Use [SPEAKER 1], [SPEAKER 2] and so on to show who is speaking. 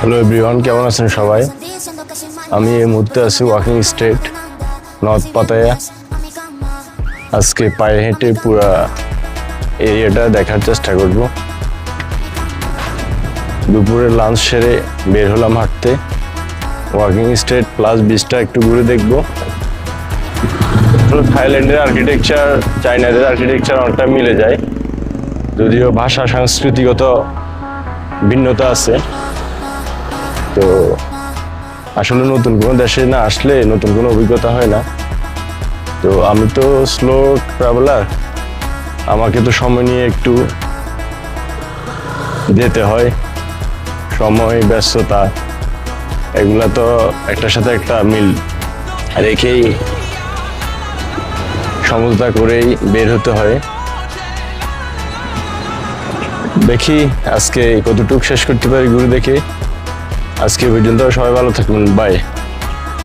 [SPEAKER 1] Hello everyone, কেমন আছেন সবাই? আমি এই মুহূর্তে আছি ওয়াকিং স্ট্রিট নর্থ পাতায়া। আজকে পায়ে হেঁটে পুরা এরিয়াটা দেখার চেষ্টা করব। দুপুরে লাঞ্চ সেরে বের হলাম হাঁটতে। ওয়াকিং স্ট্রিট প্লাস বিচটা একটু ঘুরে দেখব। থাইল্যান্ডের আর্কিটেকচার চায়নাদের আর্কিটেকচার অনেকটা মিলে যায়, যদিও ভাষা সংস্কৃতিগত ভিন্নতা আছে। তো আসলে নতুন কোনো দেশে না আসলে নতুন কোনো অভিজ্ঞতা হয় না। তো আমি তো স্লো ট্রাভেলার, আমাকে তো সময় নিয়ে একটু যেতে হয়। সময়, ব্যস্ততা, এগুলা তো একটার সাথে একটা মিল রেখেই সমঝোতা করেই বের হতে হয়। দেখি আজকে কতটুকু শেষ করতে পারি ঘুরে দেখে। আজকে পর্যন্ত সবাই ভালো থাকবেন, বাই।